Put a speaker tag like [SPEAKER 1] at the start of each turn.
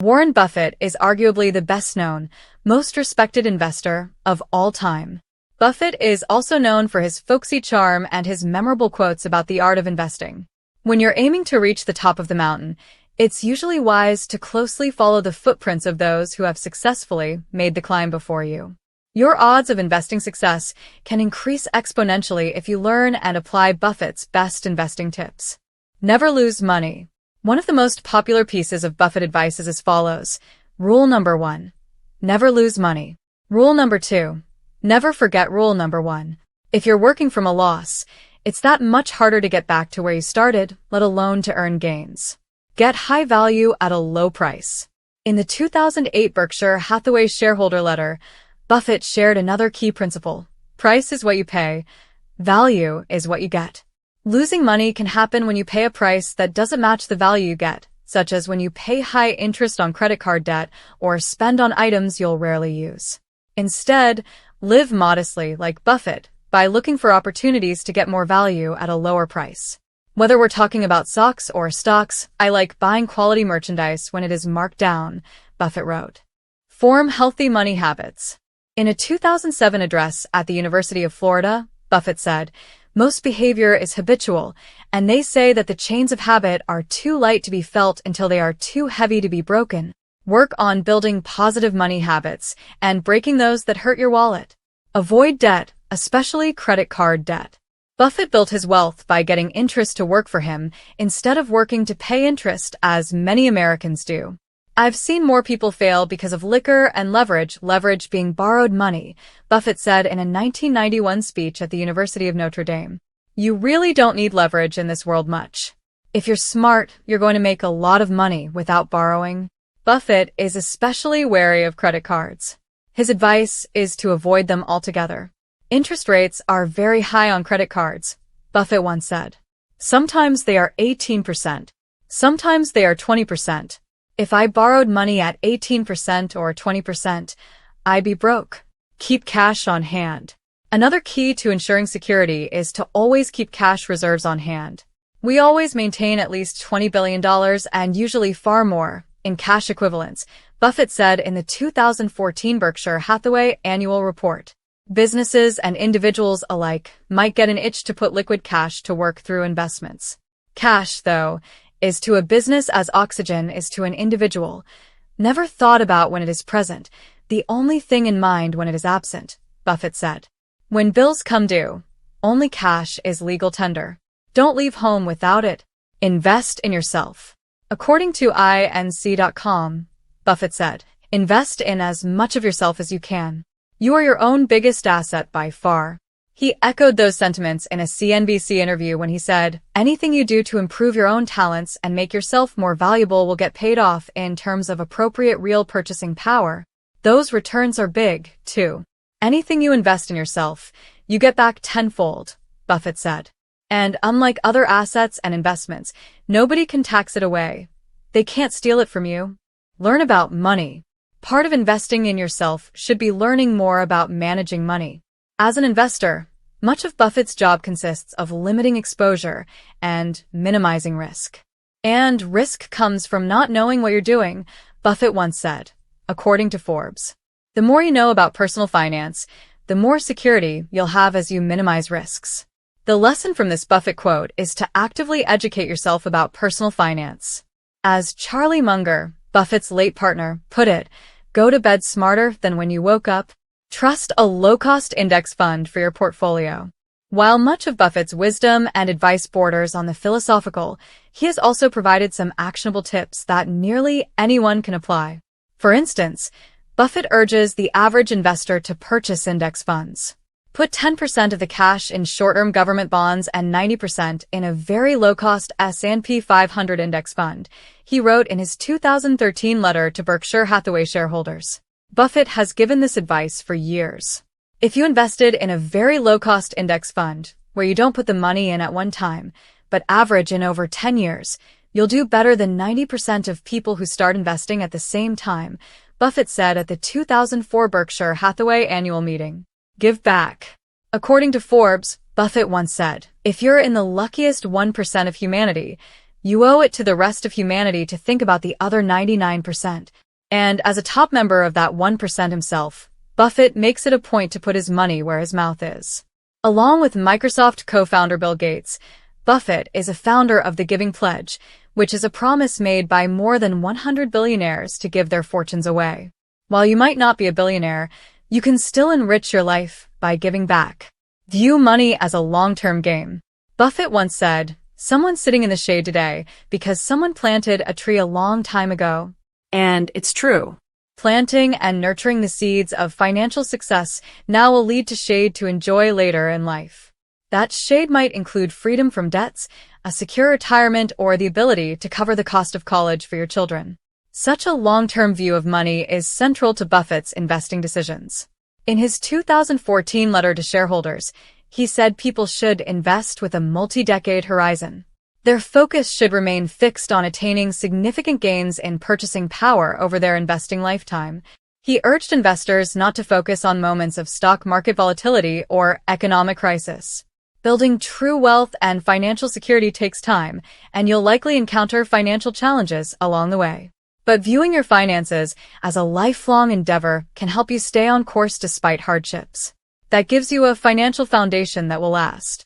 [SPEAKER 1] Warren Buffett is arguably the best-known, most respected investor of all time. Buffett is also known for his folksy charm and his memorable quotes about the art of investing. When you're aiming to reach the top of the mountain, it's usually wise to closely follow the footprints of those who have successfully made the climb before you. Your odds of investing success can increase exponentially if you learn and apply Buffett's best investing tips. Never lose money. One of the most popular pieces of Buffett advice is as follows. Rule number 1. Never lose money. Rule number 2. Never forget rule number 1. If you're working from a loss, it's that much harder to get back to where you started, let alone to earn gains. Get high value at a low price. In the 2008 Berkshire Hathaway shareholder letter, Buffett shared another key principle. Price is what you pay. Value is what you get. Losing money can happen when you pay a price that doesn't match the value you get, such as when you pay high interest on credit card debt or spend on items you'll rarely use. Instead, live modestly like Buffett by looking for opportunities to get more value at a lower price. Whether we're talking about socks or stocks, I like buying quality merchandise when it is marked down, Buffett wrote. Form healthy money habits. In a 2007 address at the University of Florida, Buffett said, "Most behavior is habitual, and they say that the chains of habit are too light to be felt until they are too heavy to be broken. Work on building positive money habits and breaking those that hurt your wallet. Avoid debt, especially credit card debt." Buffett built his wealth by getting interest to work for him instead of working to pay interest, as many Americans do. "I've seen more people fail because of liquor and leverage being borrowed money," Buffett said in a 1991 speech at the University of Notre Dame. You really don't need leverage in this world much. If you're smart, you're going to make a lot of money without borrowing. Buffett is especially wary of credit cards. His advice is to avoid them altogether. Interest rates are very high on credit cards, Buffett once said. Sometimes they are 18%. Sometimes they are 20%. If I borrowed money at 18% or 20%, I'd be broke. Keep cash on hand. Another key to ensuring security is to always keep cash reserves on hand. We always maintain at least $20 billion and usually far more in cash equivalents, Buffett said in the 2014 Berkshire Hathaway annual report. Businesses and individuals alike might get an itch to put liquid cash to work through investments. Cash, though, is to a business as oxygen is to an individual. Never thought about when it is present, the only thing in mind when it is absent, Buffett said. When bills come due, only cash is legal tender. Don't leave home without it. Invest in yourself. According to INC.com, Buffett said, invest in as much of yourself as you can. You are your own biggest asset by far. He echoed those sentiments in a CNBC interview when he said, anything you do to improve your own talents and make yourself more valuable will get paid off in terms of appropriate real purchasing power. Those returns are big, too. Anything you invest in yourself, you get back tenfold, Buffett said. And unlike other assets and investments, nobody can tax it away. They can't steal it from you. Learn about money. Part of investing in yourself should be learning more about managing money. As an investor, much of Buffett's job consists of limiting exposure and minimizing risk. And risk comes from not knowing what you're doing, Buffett once said, according to Forbes. The more you know about personal finance, the more security you'll have as you minimize risks. The lesson from this Buffett quote is to actively educate yourself about personal finance. As Charlie Munger, Buffett's late partner, put it, go to bed smarter than when you woke up. Trust a low-cost index fund for your portfolio. While much of Buffett's wisdom and advice borders on the philosophical, he has also provided some actionable tips that nearly anyone can apply. For instance, Buffett urges the average investor to purchase index funds. Put 10% of the cash in short-term government bonds and 90% in a very low-cost S&P 500 index fund, he wrote in his 2013 letter to Berkshire Hathaway shareholders. Buffett has given this advice for years. If you invested in a very low-cost index fund, where you don't put the money in at one time, but average in over 10 years, You'll do better than 90% of people who start investing at the same time, Buffett said at the 2004 Berkshire Hathaway annual meeting. Give back. According to Forbes, Buffett once said, "If you're in the luckiest 1% of humanity, you owe it to the rest of humanity to think about the other 99%. And as a top member of that 1% himself, Buffett makes it a point to put his money where his mouth is. Along with Microsoft co-founder Bill Gates, Buffett is a founder of the Giving Pledge, which is a promise made by more than 100 billionaires to give their fortunes away. While you might not be a billionaire, you can still enrich your life by giving back. View money as a long-term game. Buffett once said, "Someone's sitting in the shade today because someone planted a tree a long time ago." And it's true. Planting and nurturing the seeds of financial success now will lead to shade to enjoy later in life. That shade might include freedom from debts, a secure retirement, or the ability to cover the cost of college for your children. Such a long-term view of money is central to Buffett's investing decisions. In his 2014 letter to shareholders, he said people should invest with a multi-decade horizon. Their focus should remain fixed on attaining significant gains in purchasing power over their investing lifetime. He urged investors not to focus on moments of stock market volatility or economic crisis. Building true wealth and financial security takes time, and you'll likely encounter financial challenges along the way. But viewing your finances as a lifelong endeavor can help you stay on course despite hardships. That gives you a financial foundation that will last.